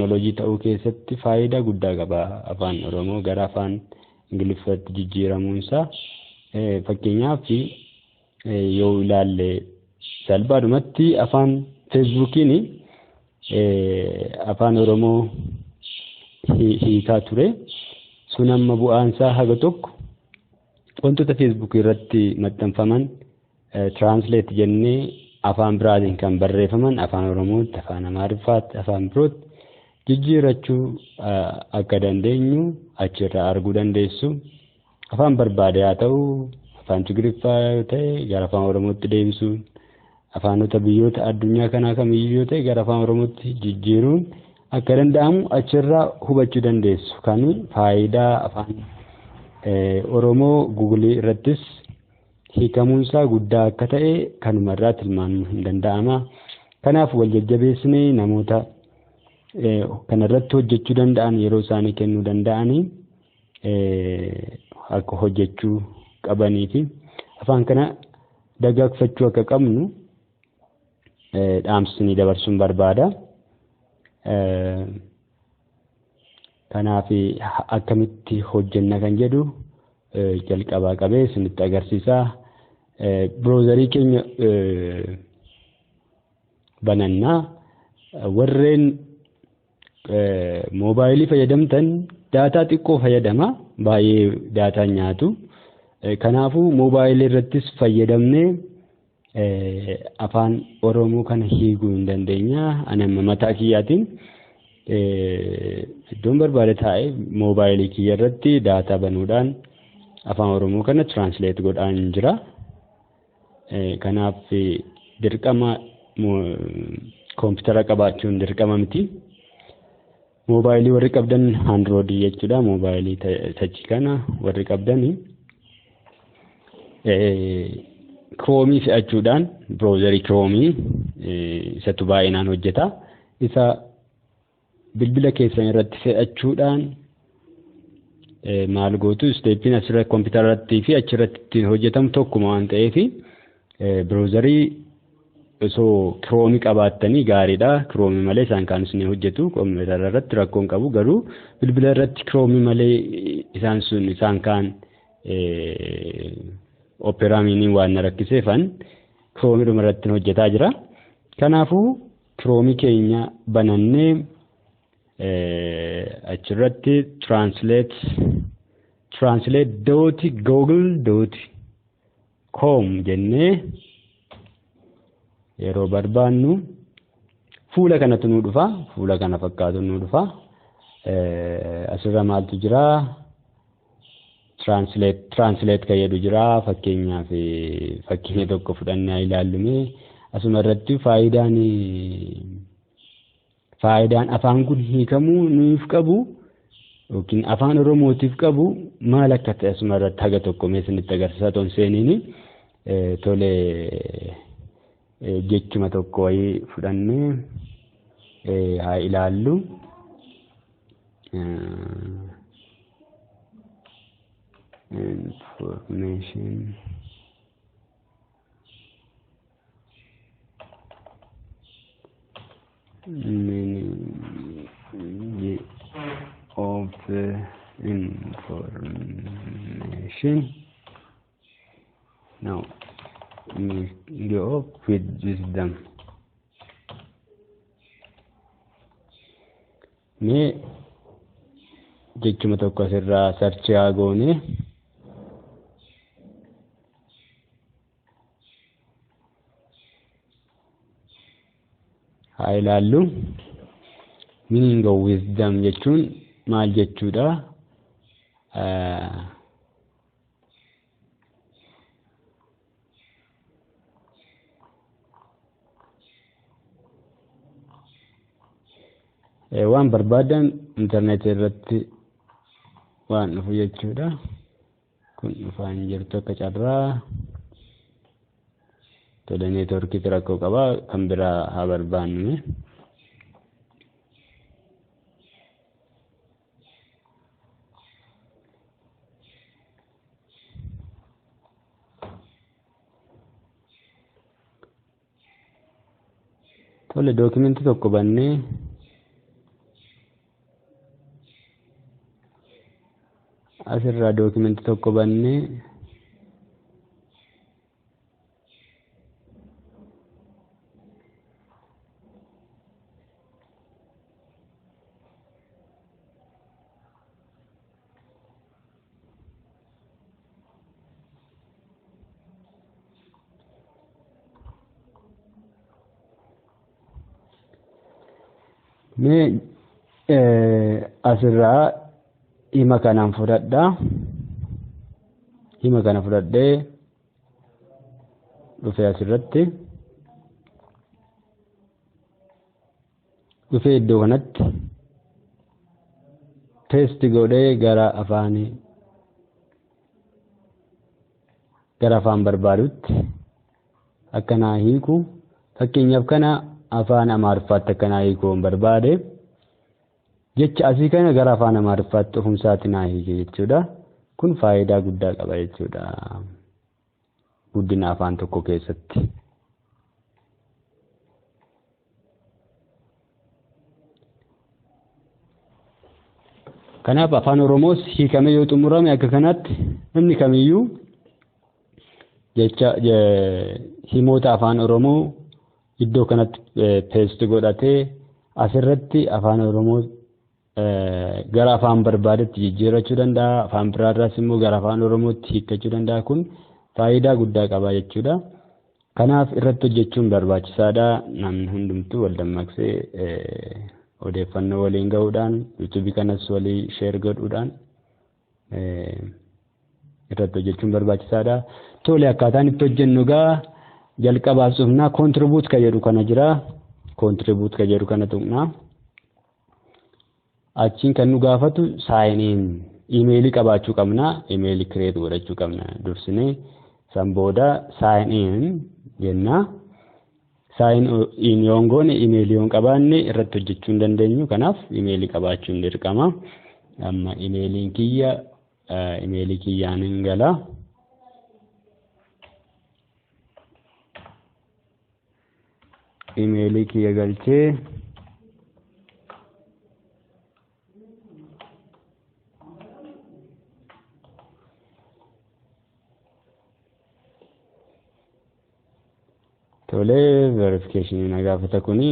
teknooloojii ta'uu keessatti faayidaa guddaa qaba afaan Oromoo gara afaan Ingiliffatti jijjiiramuunsaa. Fakkeenyaaf yoo ilaalle salphaadhumatti afaan feesbuukiin afaan Oromoo hiikaa ture. Sun amma bu'aansaa haga tokko wantoota feesbuukii irratti maxxanfaman translate jennee afaan biraatiin kan barreeffaman afaan Oromootti, afaan Amaariffaatti, afaan birootti jijjiirachuu akka dandeenyu achirraa arguu dandeessu. Afaan barbaade haa ta'u, afaan Tigiriffaa yoo ta'e gara afaan Oromootti deebisuun, afaanota biyyoota addunyaa kanaa kamiyyuu yoo ta'e gara afaan Oromootti jijjiiruun akka danda'amu achirraa hubachuu dandeessu. Kan faayidaa afaan Oromoo Google irrattis hiikamuunsaa guddaa akka ta'e kanumarraa tilmaamuun hin danda'ama. Kanaaf wal jajjabeessinee namoota kanarratti hojjechuu danda'an yeroo isaanii kennuu danda'anii akka hojjechuu qabanii fi afaan kana dagaagfachuu akka qabnu dhaamsinii dabarsuun barbaada. Kanaaf akkamitti hojjenna kan jedhu jalqabaa qabee isinitti agarsiisa. Browserii keenya banannaa. Warreen moobaayilii fayyadamtan daataa xiqqoo fayyadama, baay'ee daataa nyaatu. Kanaafuu moobaayilii irrattis fayyadamnee afaan Oromoo kana hiikuu hin dandeenya. Ani amma mataa kiyyaatiin iddoon barbaade taa'ee moobaayilii kiyya irratti daataa banuudhaan afaan Oromoo kana translate godhaan jira. Kanaaf dirqama koompitara qabaachuun dirqama miti. Moobaayilii warri qabdan Android jechuudha. Moobaayilii tachi kana warri qabdan Chrome fe'achuudhaan browserii Chrome isatu baay'inaan hojjeta. Isa bilbila keessan irratti fe'achuudhaan maal gootu steeppiin asirra koompitara irratti fi achirratti hojjetamu tokkuma waan ta'eef browserii osoo Chrome qabaattanii gaariidha. Chrome malee isaan kaanis ni hojjetu. Koompitara irratti rakkoon qabu, garuu bilbila irratti Chrome malee isaan kaan Opera Mini waan rakkiseefan Chrome irratti hojjetaa jira. Kanaafuu Chrome keenya banannee achirratti translate.google.com jennee yeroo barbaannu fuula kanatu nu dhufa. Fuula kana fakkaatu nu dhufa. Asirra maaltu jira? Translate kan jedhu jira. Fakkeenya tokko fudhannee ilaallume asuma irratti faayidaan afaan kun hiikamuu nuuf qabu yookiin afaan Oromootiif qabu maal akka ta'e asuma irratti haga tokko isinitti agarsiisa. Toon seeniini tole jechuma tokko wayii fudhannee haa ilaallu. Information meaning of the information now go with wisdom. Me jechuma tokko asirraa sarchi haa goone. haa ilaallu. Meaning of wisdom jechuun maal jechuudha? Waan barbaadan internet irratti waan dhufu jechuudha. Kun dhufaan jirtu akka carraa tole neetworkii rakkoo qaba. Kan biraa haa barbaannu. Tole dookimentii tokko bannee asirraa dookimentii tokko bannee asirraa hima kanaan fudhadhaa. Hima kana fudhadhee dhufee asirratti dhufee iddoo kanatti teesti godhee gara afaan barbaadutti akkanaa hiiku. Fakkeenyaaf kana afaan Amaariffaatti akkanaa hiikuu barbaade jecha asii kana gara afaan Amaariffaatti ofumsaatti naa hiike jechuudha. Kun faayidaa guddaa qaba jechuudha guddina afaan tokko keessatti. Kanaaf afaan Oromoos hiikamee yoo xumurame akka kanatti namni kamiyyuu jecha himoota afaan Oromoo iddoo kanatti peesti godhatee asirratti afaan Oromoo gara afaan barbaadetti jijjiirrachuu danda'a. Afaan biraarraas immoo gara afaan Oromootti hiikkachuu danda'a. Kun faayidaa guddaa qaba jechuudha. Kanaaf irratti hojjechuun barbaachisaadha. Namni hundumtuu wal dammaqsee odeeffannoo waliin gahuudhaan yuutuubii kanas walii sheer godhuudhaan irratti hojjechuun barbaachisaadha. Tole akkaataan itti hojjennu gaa jalqabaaf cufnaa kontribuut kan jedhu kana jira. Kontribuut kan jedhu kana tuqnaa. Achiin kan nu gaafatu saayiniin iimeelii qabaachuu qabna. Iimeelii kireet godhachuu qabna dursinee san booda saayiniin jenna. Saayin yoon goone iimeelii yoon qabaanne irratti hojjechuu hin dandeenyu. Kanaaf iimeelii qabaachuun dirqama. Amma iimeeliin kiyya iimeelii kiyyaan hin gala. Iimeelii kiyya galchee tole verification na gaafata kuni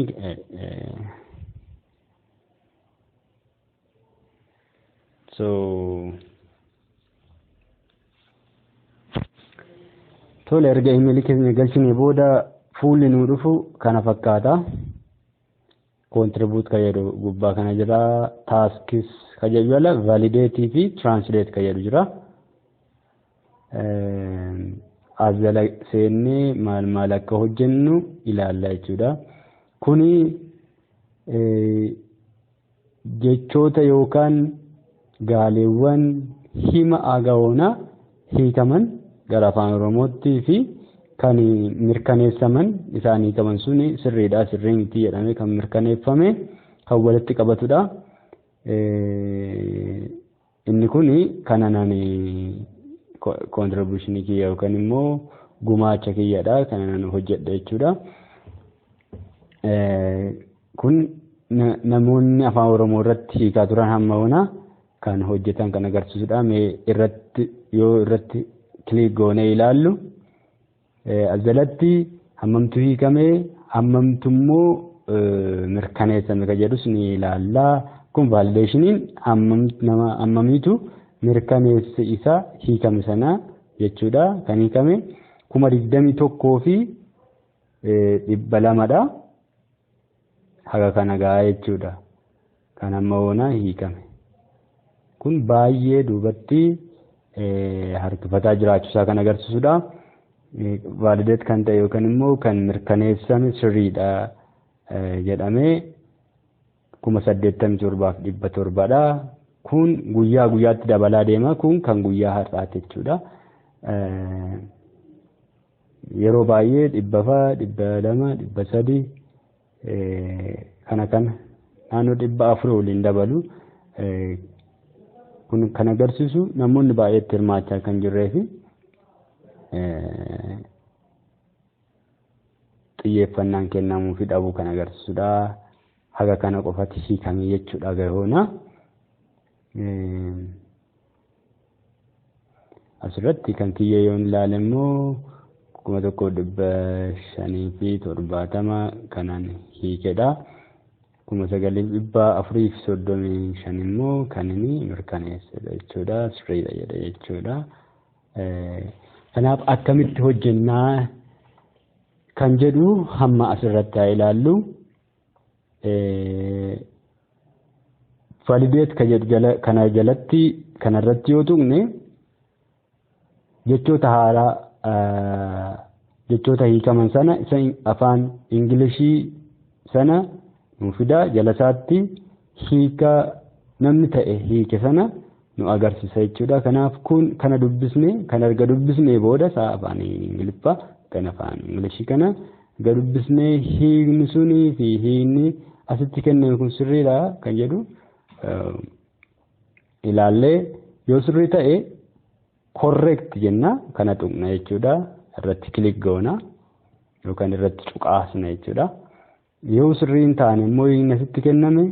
so tole erga iimeelii keenya galchine booda fuulli nu dhufu kana fakkaata. Contribute kan jedhu gubbaa kana jira. Tasks kan jedhu jala validate fi translate kan jedhu jira. Azala seennee maal akka hojjennu ilaalla jechuudha. Kuni jechoota yookaan gaaleewwan hima agawoona hiikaman gara afaan Oromootti fi kan mirkaneessaman isaan hiikaman suni sirriidha sirrii miti jedhamee kan mirkaneeffame kan walitti qabatudha. Inni kuni kananaan contribution kiyya yookaan immoo gumaacha kiyyadha kananaan hojjedha jechuudha. Kun namoonni afaan Oromoo irratti hiikaa turan hamma ona kan hojjetan kan agarsiisudha. Mee irratti yoo irratti click goonee ilaallu azalatti hammamtu hiikamee hammamtummoo mirkaneessame kan jedhus ni ilaalla. Kun validationiin hammamiitu mirkaneessa isa hiikame sana jechuudha. Kan hiikame 21,200 haga kana gahaa jechuudha. Kan amma ona hiikame. Kun baay'ee duubatti harkifataa jiraachuusaa kan agarsiisudha. Validate kan ta'e yookaan immoo kan mirkaneessame sirriidha jedhamee 87,700dha. Kun guyyaa guyyaatti dabalaa deema. Kun kan guyyaa har'aati jechuudha. Yeroo baay'ee 100, 200, 300 kana naannoo 400 waliin dabalu. Kun kan agarsiisu namoonni baay'eetti hirmaachaa kan jirree fi xiyyeeffannaan kennamuu fi dhabuu kan agarsiisudha. Haga kana qofatti hiikame jechuudha gahoona. asirratti kan kiyya yoon ilaale immoo 1570 kanaan hiikedha. 9435 immoo kan inni mirkaneessedha jechuudha. Sirriidha jedha jechuudha. Kanaaf akkamitti hojjennaa kan jedhu hamma asirratti haa ilaallu. Validate kana jalatti kanarratti yoo tuqne jechoota haaraa jechoota hiikaman sana afaan Ingilishii sana nu fida jalasaatti hiika namni ta'e hiike sana nu agarsiisa jechuudha. Kanaaf kun kana dubbisne kan erga dubbisne booda saa afaan Ingiliffaa kan afaan Ingilishii kana erga dubbisne hiikni sunii fi hiikni asitti kenname kun sirriidha kan jedhu ilaallee yoo sirrii ta'e correct jenna kana tuqna jechuudha. Irratti click goona yookaan irratti cuqaasna jechuudha. Yoo sirriin taane immoo hiikni asitti kenname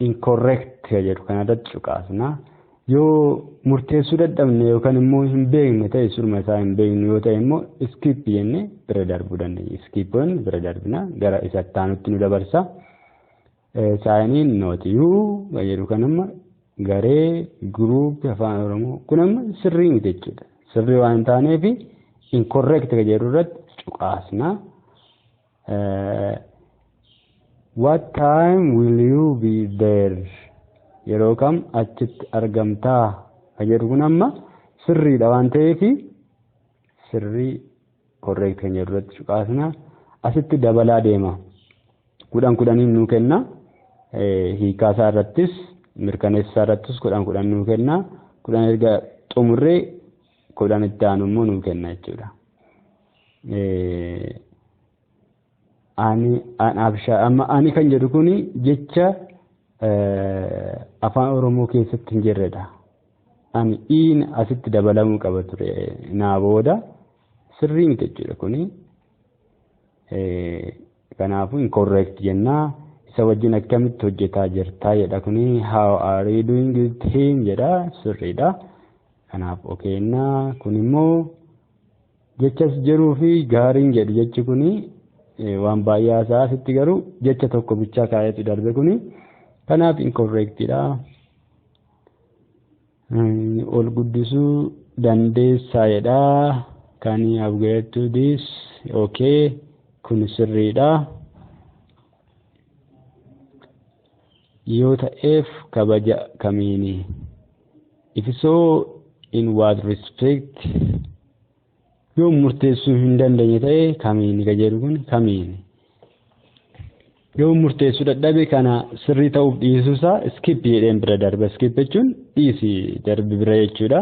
incorrect jedhu kana irratti cuqaasna. Yoo murteessuu dadhabne yookaan immoo hin beekne ta'e surma isaa hin beeknu yoo ta'e immoo skip jennee bira darbuu dandeenya. Skipiin bira darbina gara isa taanutti nu dabarsa. Saayiniin nootiyuu jedhu kanamma garee group afaan Oromoo kun amma sirrii miti jechuudha. Sirrii waan taaneef incorrect jedhu irratti cuqaasna. What time will you be there? Yeroo kam achitti argamtaa jedhu kun amma sirriidha waan ta'eef sirrii correct kan jedhu irratti cuqaasna. Asitti dabalaa deema. 10 nuu kenna. Hiikaasaa irrattis mirkaneessaa irrattis 10 nuu kenna. 10 erga xumurree 10 itti aanu immoo nuu kenna jechuudha. Ani kan jedhu kuni jecha afaan Oromoo keessatti hin jirredha. Ani iin asitti dabalamuu qaba ture naa booda sirrii miti jechuudha kuni. Kanaafuu incorrect jennaa. Isa wajjin akkamitti hojjetaa jirtaa jedha kuni. How are you doing it jedha sirriidha. Kanaaf okeennaa kun immoo jechas jiruu fi gaariin jedhu jechi kuni waan baay'ee haasaa asitti garuu jecha tokko bichaa kaa'eetu darbe kuni. Kanaaf incorrectidha. Ol guddisuu dandeessaa jedha. Can you upgrade to this? Okay. Kun sirriidha. Yoo ta'eef kabaja kamiini? If so, in what respect? Yoo murteessuu hin dandeenye ta'e kamiini ka jedhu kun kamiini? Yoo murteessuu dadhabe kana sirrii ta'uuf dhiisuusaa skip jedheen bira darba. Skip jechuun dhiisi darbi bira jechuudha.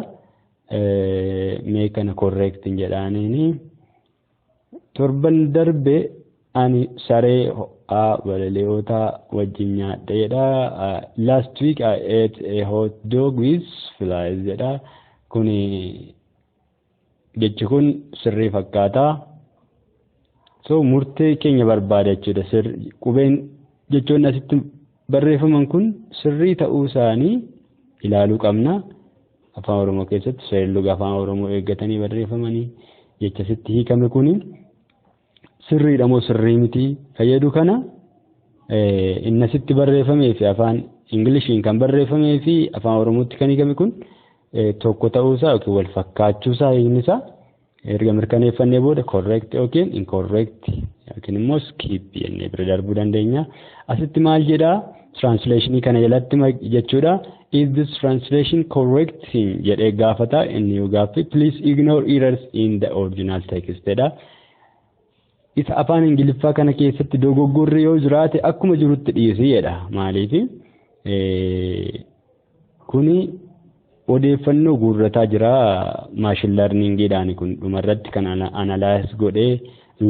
Mee kana correct hin jedhaaniini. Torban darbe ani saree balali'oota wajjin nyaadheedha. Last week I ate a hot dog with flies jedha. Kuni jechi kun sirrii fakkaata. So murtee keenya barbaada jechuudha. Qubeen jechoonni asitti barreeffaman kun sirrii ta'uu isaanii ilaaluu qabna. Afaan Oromoo keessatti seerluga afaan Oromoo eeggatanii barreeffamanii jecha asitti hiikame kuni sirriidha moo sirrii miti fayyadu kana inni asitti barreeffamee fi afaan Ingiliishiin kan barreeffamee fi afaan Oromootti kan hiikame kun tokko ta'uusaa yookiin wal fakkaachuusaa hiikni isaa erga mirkaneeffannee booda correct yookiin incorrect yookiin immoo skip jennee bira darbuu dandeenya. Asitti maal jedhaa translationii kana jalatti jechuudha. Is this translation correct jedhee gaafata inni yoo gaaffi please ignore errors in the original text jedha. Isa afaan Ingiliffaa kana keessatti dogoggorri yoo jiraate akkuma jirutti dhiisi jedha. Maaliif kuni odeeffannoo guurrataa jira machine learningidhaan kun dhumarratti kan analyze godhee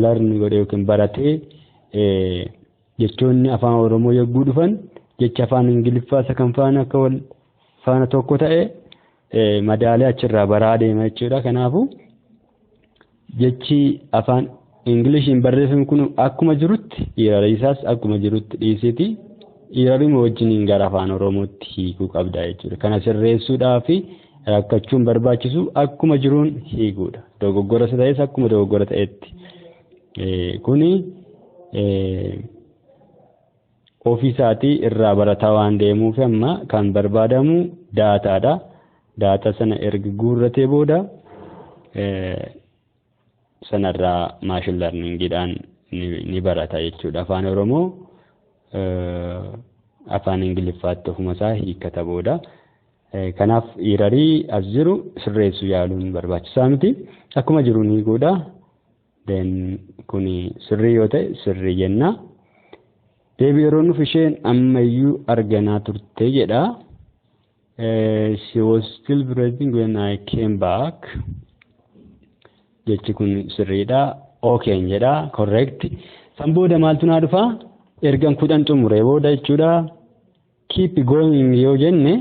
learn godhee yookiin baratee jechoonni afaan Oromoo yogguu dhufan jecha afaan Ingiliffaa isa kan faana akka wal faana tokko ta'e madaalee achirraa baraa deema jechuudha. Kanaafuu jechi afaan Ingiliishiin barreeffame kun akkuma jirutti error isaas akkuma jirutti dhiisiti error wajjin gara afaan Oromootti hiikuu qabda jechuudha. Kana sirreessuudhaaf rakkachuun barbaachisu akkuma jiruun hiikuudha. Dogoggora ta'es akkuma dogoggora ta'etti kuni ofiisaatii irraa barataa waan deemuuf amma kan barbaadamu daataadha. Daata sana erga guurratee booda sanarraa machine learningidhaan ni barata jechuudha. Afaan Oromoo afaan Ingiliffaatti ofuma isaa hiikkata booda. Kanaaf irarii as jiru sirreessu yaaluun barbaachisaa miti. Akkuma jiru ni godha. Then kuni sirrii yoo ta'e sirrii jenna. Deebii yeroo nuuf isheen ammayyuu arganaa turte jedha. She was still breathing when I came back. Jechi kun sirriidha. Okay jedha. Correct. San booda maaltu naa dhufa? Ergan 10 xumuree booda jechuudha. Keep going yoo jenne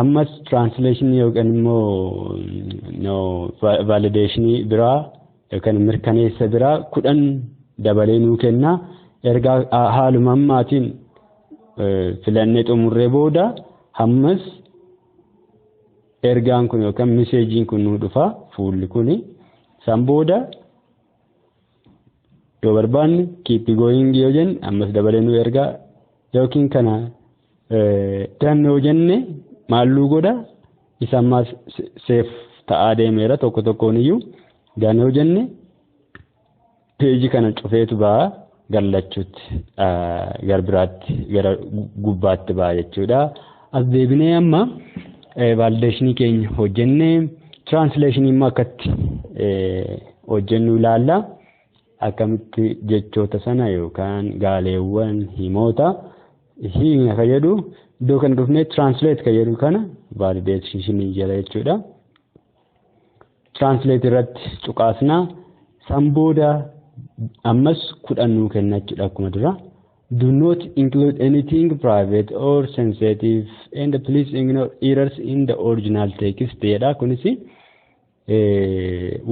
ammas translation yookaan immoo validation biraa yookaan mirkaneessa biraa 10 dabalee nuu kenna. Erga haaluma ammaatiin filannee xumurree booda ammas ergaan kun yookaan messaging kun nuu dhufa. Fuulli kuni san booda yoo barbaanne keep going yoo jenne ammas dabalee nuu ergaa yookiin kana done yoo jenne maalluu godha isa ammas safe ta'aa deemeera tokko tokkoon iyyuu done yoo jenne peejii kana cufeetu ba'a gallachuutti gara biraatti gara gubbaatti ba'a jechuudha. As deebinee amma validationii keenya hojjenne translation immoo akkatti hojjennu ilaalla. Akkamitti jechoota sana yookaan gaaleewwan himoota hiikna kan jedhu iddoo kana dhufnee translate kan jedhu kana validation jala jechuudha. Translate irratti cuqaasna san booda ammas 10 nuu kenna jechuudha akkuma dura. Do not include anything private or sensitive and please ignore errors in the original text jedha. Kunis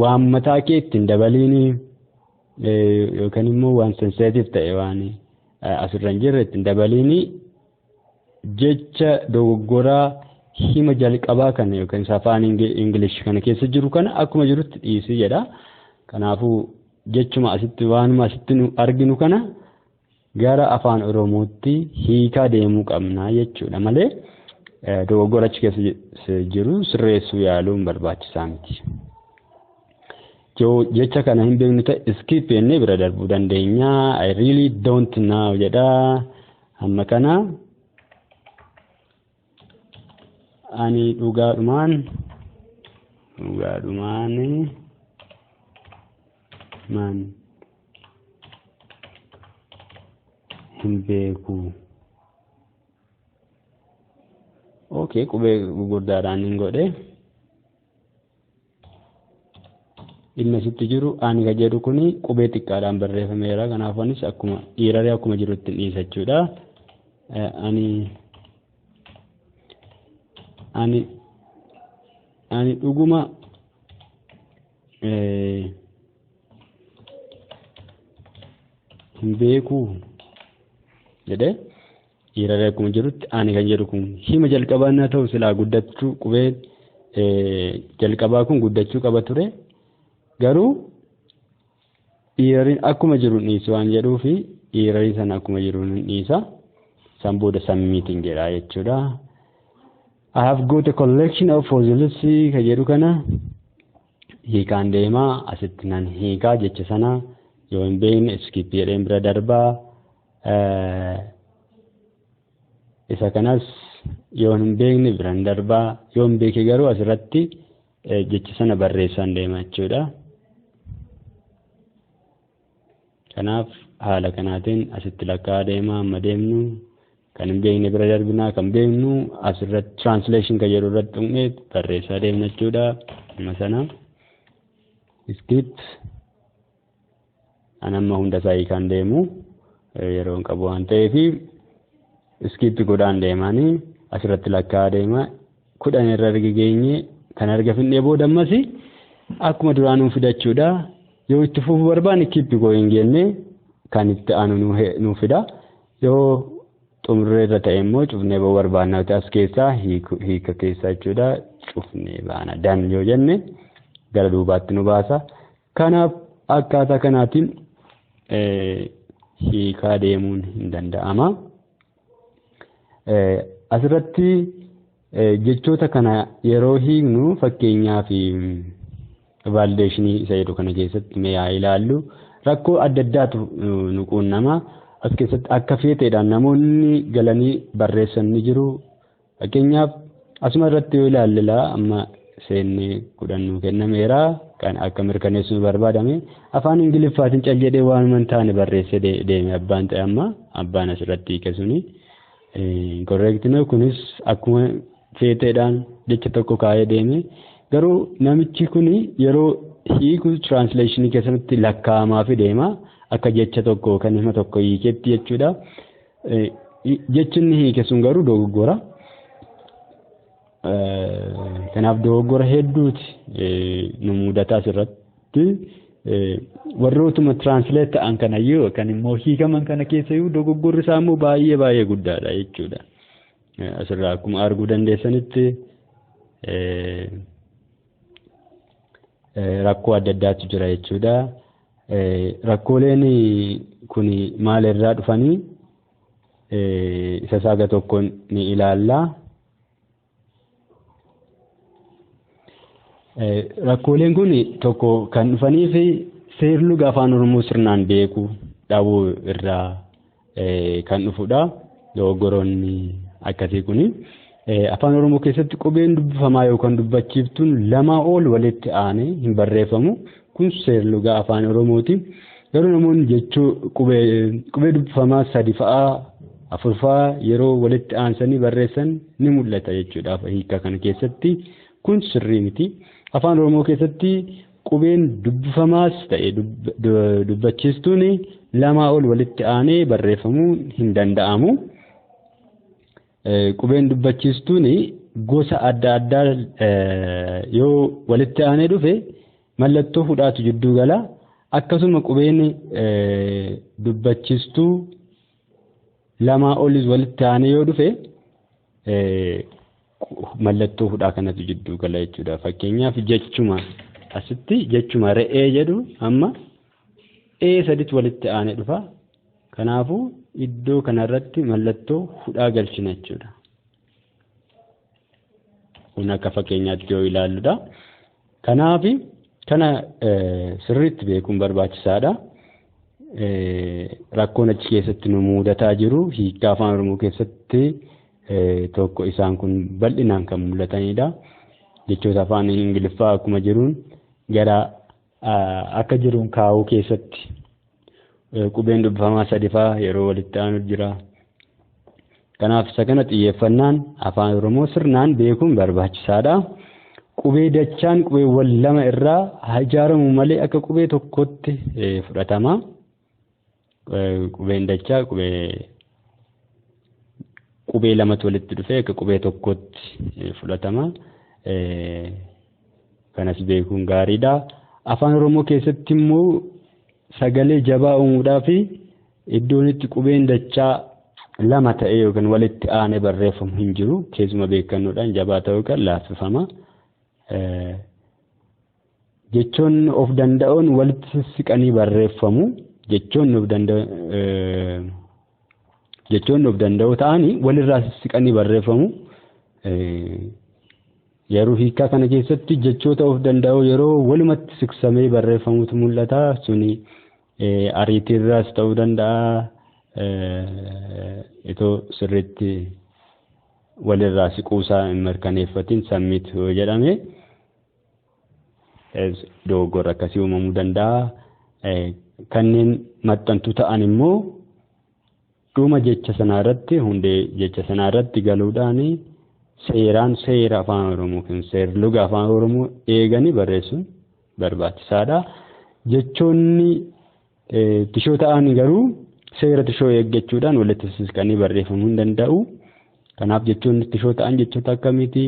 waan mataa kee ittiin dabaliini yookaan immoo waan sensitive ta'e waan asirra hin jirre ittiin dabaliini jecha dogoggoraa hima jalqabaa kana yookaan afaan English kana keessa jiru kana akkuma jirutti dhiisi jedha. Kanaafuu jechuma asitti waanuma asitti nu arginu kana gara afaan Oromootti hiikaa deemuu qabna jechuudha malee dogoggora achi keessa jiru sirreessuu yaaluun barbaachisaa miti. Jecha kana hin beeknu ta'e skip jennee bira darbuu dandeenya. I really don't know jedha. Amma kana ani dhugaadhumaan man hin beeku. Okay, qubee gurguddaadhaan hin godhe. Inni asitti jiru ani kan jedhu kuni qubee xiqqaadhaan barreeffameera. Kanaafanis akkuma dhiiraree akkuma jirutti dhiisa jechuudha. Ani dhuguma hin beeku jedhee dhiiraree akkuma jirutti ani kan jedhu kun hima jalqabaa na ta'u silaa guddachuu qubee jalqabaa kun guddachuu qaba ture. Garuu dhiirariin akkuma jiru dhiisa waan jedhuufi dhiirarii sana akkuma jiru dhiisa. San booda submitting jedha jechuudha. I have got a collection of fossils kan jedhu kana hiikaan deemaa asitti nan hiikaa jecha sana yoo hin beekne skip jedheen bira darbaa. Isa kanas yoo hin beekne bira darbaa. Yoo hin beeke garuu asirratti jecha sana barreessaan deema jechuudha. Kanaaf haala kanaatiin asitti lakkaa deemaa amma deemnu kan hin beekne bira darbinaa kan beeknu asirratti translation kan jedhu irratti tuqnee barreessaa deemna jechuudha. Amma sana skip anamma hunda isaa hiikaan deemu yeroo hin qabu waan ta'eef skip godhaan deemanii asirratti lakkaa deema 10 irra argi geenye kan arga finnee booda ammas akkuma duraanuu fidachuudha. Yoo itti fufuu barbaanne keep going jennee kan itti aanu nu fida. Yoo xumurree irra ta'e immoo cufnee barbaannaa as keessaa hiika keessaa jechuudha. cufnee baana. Dan yoo jenne gara duubaatti nu baasa. Kanaaf akkaataa kanaatiin hiikaa deemuun hin danda'ama. Asirratti jechoota kana yeroo hiiknu fakkeenyaaf valideeshinii isa jedhu kana keessatti mee haa ilaallu. Rakkoo adda addaatu nu quunnama. As keessatti akka feeteedhaan namoonni galanii barreessan ni jiru. Fakkeenyaaf asuma irratti yoo ilaalle amma seennee 10 nu kennameera kan akka mirkaneessu barbaadame afaan Ingiliffaatiin cal jedhee waan man taane barreessee deeme abbaan ta'e amma abbaan asirratti hiikesuni correctness kunis akkuma feeteedhaan jecha tokko kaa'ee deeme garuu namichi kuni yeroo hiiku translationii keessatti lakkaa'amaa fi deema akka jecha tokko kan hima tokko hiiketti jechuudha. Jechinni hiike sun garuu dogoggora. Kanaaf dogoggora hedduuti nu mudataa asirratti warrootuma translate ta'an kanayyuu kan immoo hiikaman kana keessayyuu dogoggorri isaa immoo baay'ee guddaadha jechuudha. Asirraa akkuma arguu dandeessanitti rakkoo adda addaatu jira jechuudha. Rakkooleen kun maalirraa dhufanii isa saaga tokkoon ni ilaalla. Rakkooleen kun tokko kan dhufaniif seerluga afaan Oromoo sirnaan beekuu dhabuu irraa kan dhufudha. Dogoggoroonni akkasii kun afaan Oromoo keessatti qubeen dubbifamaa yookaan dubbachiiftuun lama ol walitti aanee hin barreeffamu. Kun seerluga afaan Oromooti. Garuu namoonni jechuu qubee dubbifamaa 3 fa'aa 4 fa'aa yeroo walitti aansanii barreessan ni mul'ata jechuudha. Hiika kana keessatti kun sirrii miti. Afaan Oromoo keessatti qubeen dubbifamaas ta'e dubbachiistuun lama ol walitti aanee barreeffamuu hin danda'amu. Qubeen dubbachiistuun gosa adda addaa yoo walitti aanee dhufe mallattoo fudhaatu jidduu gala. Akkasuma qubeen dubbachiistuu lama olis walitti aanee yoo dhufe mallattoo fudhaa kanatu jidduu gala jechuudha. Fakkeenyaaf jechuma asitti jechuma re'ee jedhu amma sadiitti walitti aanee dhufa. Kanaafuu iddoo kanarratti mallattoo fudhaa galchina jechuudha. Kun akka fakkeenyaatti yoo ilaalludha. Kanaaf kana sirriitti beekuun barbaachisaadha. Rakkoon achi keessatti nu mudataa jiru hiikaa afaan Oromoo keessatti tokko isaan kun bal'inaan kan mul'atanidha. Jechoota afaan Ingiliffaa akkuma jiruun gara akka jiruun kaa'uu keessatti qubeen dubbifamaa 3 fa'aa yeroo walitti aanu jira. Kanaaf isa kana xiyyeeffannaan afaan Oromoo sirnaan beekuun barbaachisaadha. Qubee dachaan qubeewwan 2 irraa ijaaramu malee akka qubee tokkotti fudhatama. Qubeen dachaa qubee 2 walitti dhufee akka qubee tokkotti fudhatama. Kanas beekuun gaariidha. Afaan Oromoo keessatti immoo sagalee jabaa uumuudhaaf iddoon itti qubeen dachaa 2 ta'e yookaan walitti aanee barreeffamu hin jiru. Keessuma beekannoodhaan jabaa ta'uu kan laaffifama. Jechoonni of danda'oon walitti siqanii barreeffamu. Jechoonni of danda'oo ta'anii walirraa siqanii barreeffamu. Yeroo hiikaa kana keessatti jechoota of danda'oo yeroo walumatti siqsamee barreeffamutu mul'ata. Suni ariitiirraas ta'uu danda'a. Itoo sirriitti walirraa siquusaa hin mirkaneeffatiin sammiitu yoo jedhame dogoggora akkasii uumamuu danda'a. Kanneen maxxantuu ta'an immoo dhuma jecha sanarratti hundee jecha sanarratti galuudhaan seera afaan Oromoo kan seerluga afaan Oromoo eeganii barreessuun barbaachisaadha. Jechoonni tishoo ta'an garuu seera tishoo eeggachuudhaan walitti siqanii barreeffamuu hin danda'u. Kanaaf jechoonni tishoo ta'an jechoota akkamiiti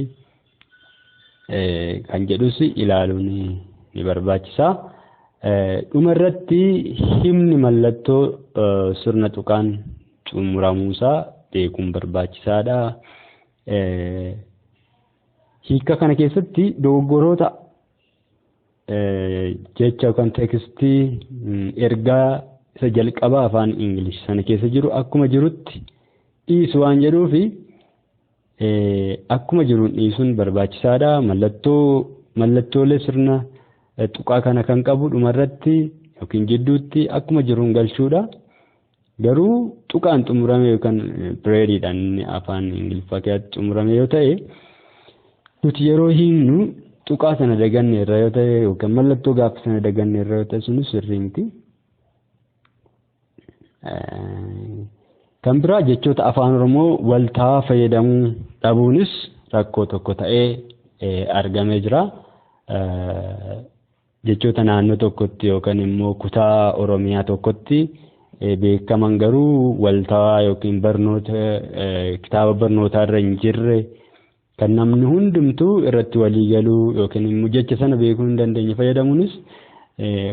kan jedhus ilaaluun ni barbaachisa. Dhuma irratti himni mallattoo sirna tuqaan xumuramuusaa beekuun barbaachisaadha. hiika kana keessatti dogoggoroota jecha yookaan tekstii ergaa isa jalqabaa afaan Ingilish sana keessa jiru akkuma jirutti dhiisu waan jedhuufi akkuma jiruun dhiisuun barbaachisaadha. Mallattoolee sirna tuqaa kana kan qabu dhumarratti yookiin jidduutti akkuma jiruun galchuudha. Garuu tuqaan xumurame yookaan pireediidhaan afaan Ingiliffaa keessatti xumurame yoo ta'e nuti yeroo hiiknu tuqaa sana daganne irra yoo ta'e yookaan mallattoo gaafa sana daganne irra yoo ta'e sunis sirrii miti. Kan biraa jechoota afaan Oromoo waltaa fayyadamuu dhabuunis rakkoo tokko ta'ee argamee jira. Jechoota naannoo tokkotti yookaan immoo kutaa Oromiyaa tokkotti beekaman garuu waltaa yookiin barnoota kitaaba barnootaa irra hin jirre kan namni hundumtuu irratti walii galuu yookiin immoo jecha sana beekuu hin dandeenye fayyadamuunis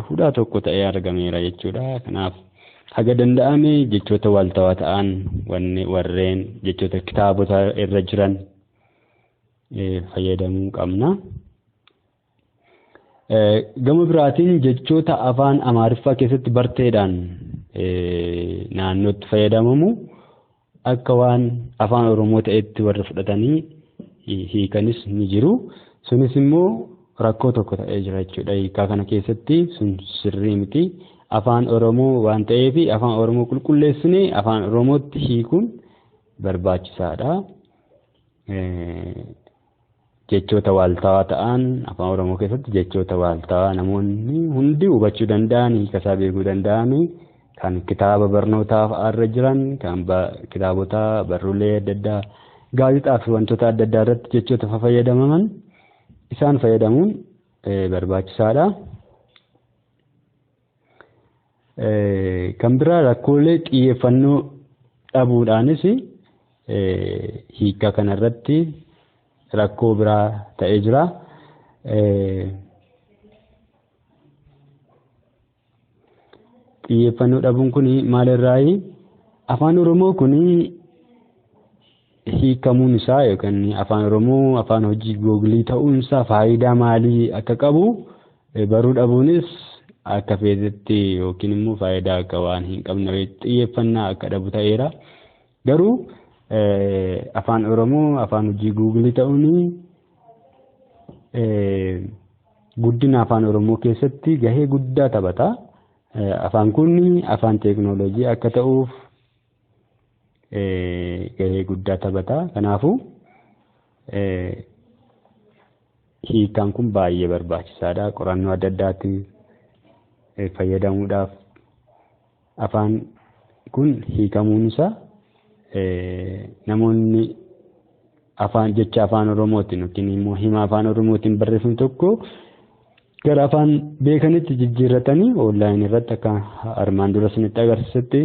hudhaa tokko ta'ee argameera jechuudha. Kanaaf haga danda'ame jechoota waltawaa ta'an warreen jechoota kitaabota irra jiran fayyadamuu qabna. Gama biraatiin jechoota afaan Amaariffaa keessatti barteedhaan naannootti fayyadamamu akka waan afaan Oromoo ta'etti warra fudhatanii hiikanis ni jiru. Sunis immoo rakkoo tokko ta'ee jira jechuudha. Hiikaa kana keessatti sun sirrii miti. Afaan Oromoo waan ta'eef afaan Oromoo qulqulleessinee afaan Oromootti hiikuun barbaachisaadha. Jechoota waaltawaa ta'an afaan Oromoo keessatti jechoota waaltawaa namoonni hundi hubachuu danda'an hiikasaa beekuu danda'an kan kitaaba barnootaaf irra jiran kan kitaabota barruulee adda addaa gaazexaa fi wantoota adda addaa irratti jechoota fayyadamaman isaan fayyadamuun barbaachisaadha. Kan biraa rakkoolee xiyyeeffannoo dhabuudhaanis hiika kanarratti rakkoo biraa ta'ee jira. Xiyyeeffannoo dhabuun kun maalirraayi? Afaan Oromoo kun hiikamuun isaa yookaan afaan Oromoo afaan hojii googilii ta'uun isaa faayidaa maalii akka qabu baruu dhabuunis akka feetetti yookiin immoo faayidaa akka waan hin qabne xiyyeeffannaa akka dhabu ta'eera. Garuu afaan Oromoo afaan hojii googilii ta'uun guddina afaan Oromoo keessatti gahee guddaa taphata. Afaan kun afaan teekinooloojii akka ta'uuf gahee guddaa taphata. Kanaafuu hiikaan kun baay'ee barbaachisaadha. Qorannoo adda addaatti fayyadamuudhaaf afaan kun hiikamuun isaa namoonni jecha afaan Oromootiin yookiin immoo hima afaan Oromootiin barreeffame tokko gara afaan beekanitti jijjiirratanii onlaayinii irratti akka armaan dura isinitti agarsiisetti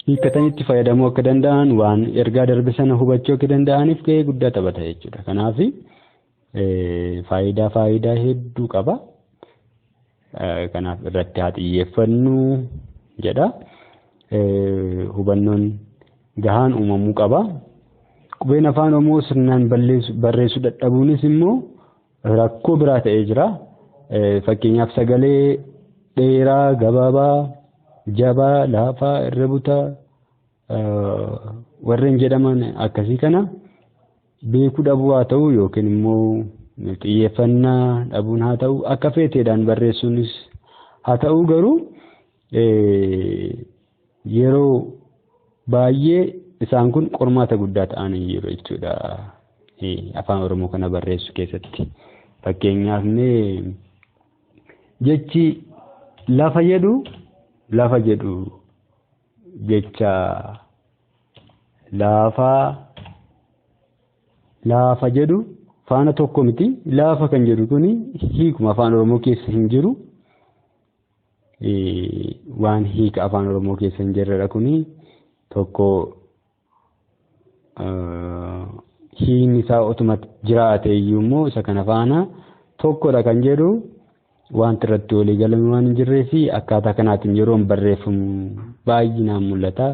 hiikkatanitti fayyadamuu akka danda'an waan ergaa darbe sana hubachuu akka danda'aniif gahee guddaa taphata jechuudha. Kanaaf faayidaa hedduu qaba. Kanaaf irratti haa xiyyeeffannu jedha. Hubannoon gahaan uumamuu qaba. Qubeen afaan Oromoo sirnaan barreessuu dadhabuunis immoo rakkoo biraa ta'ee jira. Fakkeenyaaf sagalee dheeraa, gabaabaa, jabaa, laafaa, irra butaa warreen jedhaman akkasii kana beekuu dhabuu haa ta'u yookiin immoo xiyyeeffannaa dhabuun haa ta'u akka feeteedhaan barreessuunis haa ta'u garuu yeroo baay'ee isaan kun qormaata guddaa ta'anii jiru jechuudha afaan Oromoo kana barreessuu keessatti. Fakkeenyaaf jechi lafa jedhu jecha laafa jedhu faana tokko miti. Laafa kan jedhu kun hiikuma afaan Oromoo keessa hin jiru. Waan hiika afaan Oromoo keessa hin jirredha kun tokko hiikni isaa otuma jiraate iyyuu immoo isa kana faana tokkodha kan jedhu wanti irratti walii galame waan hin jirree fi akkaataa kanaatiin yeroon barreeffamu baay'inaan mul'ata.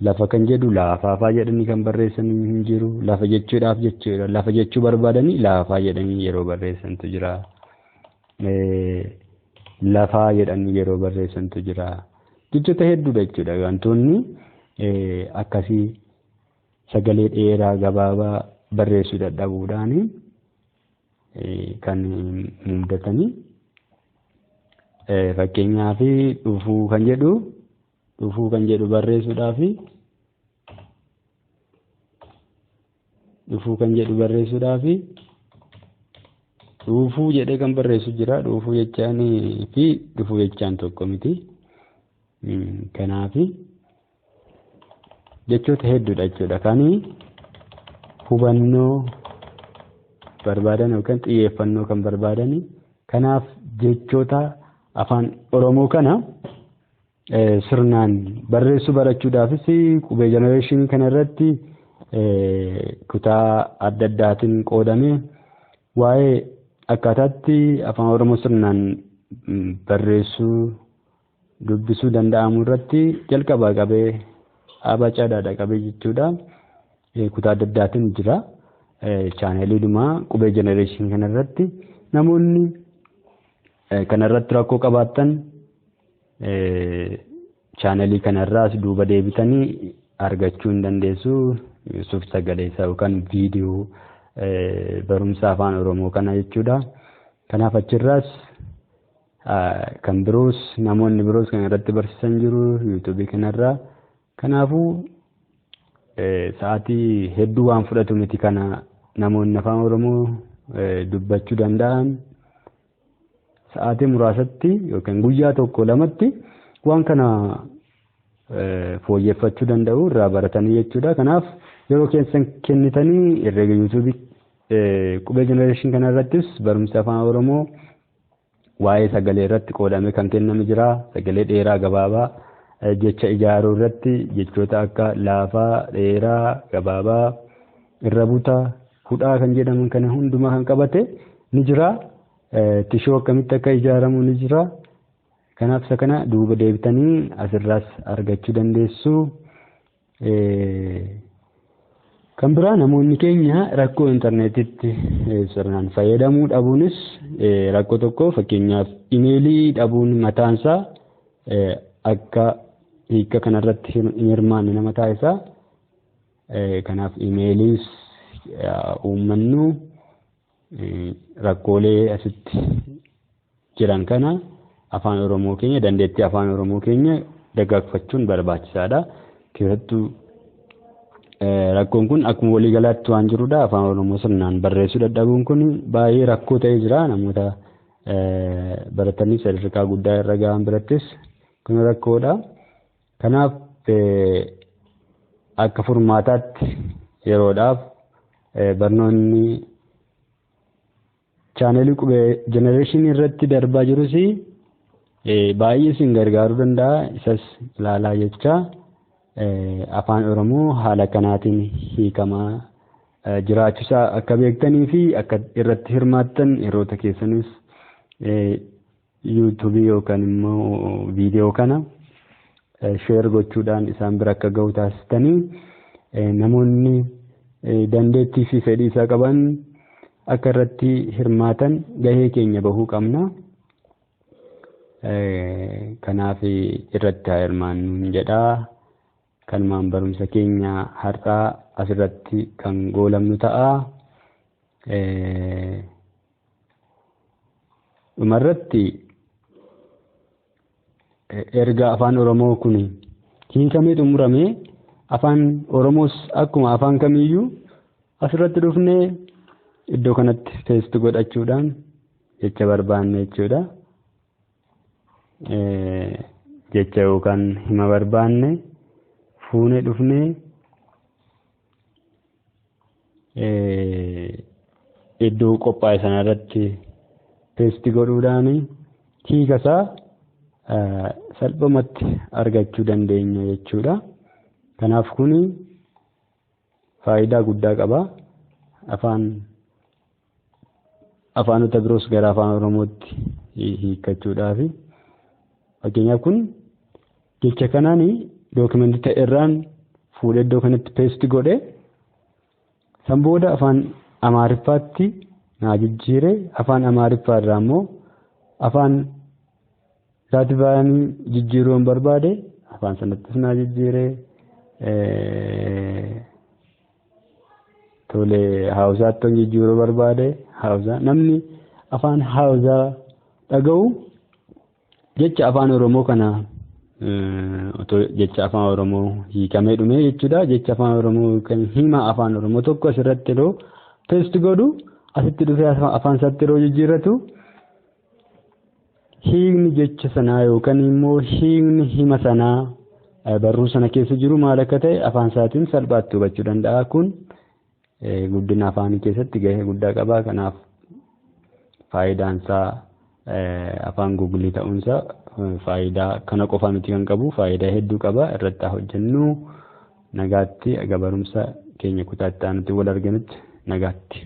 lafa kan jedhu laafaafaa jedhanii kan barreessan hin jiru. Lafa jechuudhaaf jechuudha. Lafa jechuu barbaadanii laafaa jedhanii yeroo barreessantu jira. Lafaa jedhanii yeroo barreessantu jira. Jechoota hedduudha jechuudha. Wantoonni akkasii sagalee dheeraa gabaabaa barreessuu dadhabuudhaan kan mudatanii fakkeenyaaf dhufuu kan jedhu barreessuudhaaf dhufuu jedhee kan barreessu jira. Dhufuu jechaanii fi dhufuu jechaan tokko miti. Kanaaf jechoota hedduudha jechuudha. Kan hubannoo barbaadan yookaan xiyyeeffannoo kan barbaadan. Kanaaf jechoota afaan Oromoo kana sirnaan barreessuu barachuudhaafis qubee jenereeshinii kana irratti kutaa adda addaatiin qoodamee waa'ee akkaataatti afaan Oromoo sirnaan barreessuu dubbisuu danda'amu irratti jalqabaa qabee abacaadhaadha qabee jechuudha. Kutaa adda addaatiin jira. Chaaneeliidhuma qubee jenereeshinii kana irratti namoonni kana irratti rakkoo qabaattan chaaneelii kanarraas duuba deebitanii argachuu hin dandeessu. Suuf sagalee isaa yookaan viidiyoo barumsa afaan Oromoo kana jechuudha. Kanaaf achirraas kan biroos namoonni biroos kan irratti barsiisan jiru yuutuubii kanarraa. Kanaafuu sa'aatii hedduu waan fudhatu miti kana namoonni afaan Oromoo dubbachuu danda'an sa'aatii muraasatti yookaan guyyaa tokko lamatti waan kana fooyyeffachuu danda'u irraa baratanii jechuudha. Kanaaf yeroo keessan kennitanii herreega yuutuubii qubee jenereeshinii kana irrattis barumsa afaan Oromoo waa'ee sagalee irratti qoodamee kan kenname jira. Sagalee dheeraa gabaabaa jecha ijaaruu irratti jechoota akka laafaa, dheeraa, gabaabaa, irra butaa, hudhaa kan jedhaman kana hundumaa kan qabate ni jira. Tishoo akkamitti akka ijaaramu ni jira. Kanaaf isa kana duuba deebitanii asirraas argachuu dandeessu. Kan biraa namoonni keenya rakkoo intarneetitti sirnaan fayyadamuu dhabuunis rakkoo tokko fakkeenyaaf imeelii dhabuun mataansaa akka hiika kanarratti hin hirmaanne nama taasisaa. Kanaaf imeeliis uummannu rakkoolee asitti jiran kana afaan Oromoo keenya dandeettii afaan Oromoo keenya dagaagfachuun barbaachisaadha. Keessattuu rakkoon kun akkuma waliigalaatti waan jirudha. Afaan Oromoo sirnaan barreessuu dadhabuun kun baay'ee rakkoo ta'ee jira. Namoota baratanii sadarkaa guddaa irra gahan birattis kun rakkoodha. Kanaaf akka furmaataatti yeroodhaaf barnoonni chaaneelii qubee jenereeshinii irratti darbaa jirus baay'ee isin gargaaruu danda'a. Isas ilaalaa jecha afaan Oromoo haala kanaatiin hiikamaa jiraachuusaa akka beektanii fi akka irratti hirmaattan yeroota keessanis yuutuubii yookaan immoo viidiyoo kana sheer gochuudhaan isaan bira akka ga'u taasistanii namoonni dandeettii fi fedhii isaa qaban akka irratti hirmaatan gahee keenya bahuu qabna. Kanaaf irratti haa hirmaannu jedhaa. Kanumaan barumsa keenya har'aa asirratti kan goolabnu ta'a. Dhumarratti erga afaan Oromoo kun hiikamee xumuramee afaan Oromoos akkuma afaan kamiiyyuu asirratti dhufnee iddoo kanatti teesti godhachuudhaan jecha barbaanne jechuudha. Jecha yookaan hima barbaanne fuunee dhufnee iddoo qophaa'e sanarratti teesti godhuudhaan hiikasaa salphumatti argachuu dandeenya jechuudha. Kanaaf kun faayidaa guddaa qaba. Afaanota biroos gara afaan Oromootti hiikachuudhaaf. Fakkeenyaaf kun jecha kanaan dookumentii ta'erraan fuudhee iddoo kanatti paste godhee san booda afaan Amaariffaatti naa jijjiiree afaan Amaariffaa irraa immoo afaan Laativaanii jijjiiruun barbaade afaan sanattis naa jijjiiree tole Hawusaatti jijjiiruu barbaade Hawusaa namni afaan Hawusaa dhaga'u jecha afaan Oromoo kana jecha afaan Oromoo hiikamee dhume jechuudha. Jecha afaan Oromoo kan hima afaan Oromoo tokko asirratti yeroo paste godhu asitti dhufee afaan isaatti yeroo jijjiirratu hiikni jecha sanaa yookaan immoo hiikni hima sanaa barruu sana keessa jiru maal akka ta'e afaan isaatiin salphaatti hubachuu danda'a. Kun guddina afaanii keessatti gahee guddaa qaba. Kanaaf faayidaan isaa afaan Google ta'uunsaa faayidaa kana qofa miti kan qabu faayidaa hedduu qaba. Irratti hojjennu nagaatti barumsa keenya kutaa itti aanutti wal arginutti nagaatti.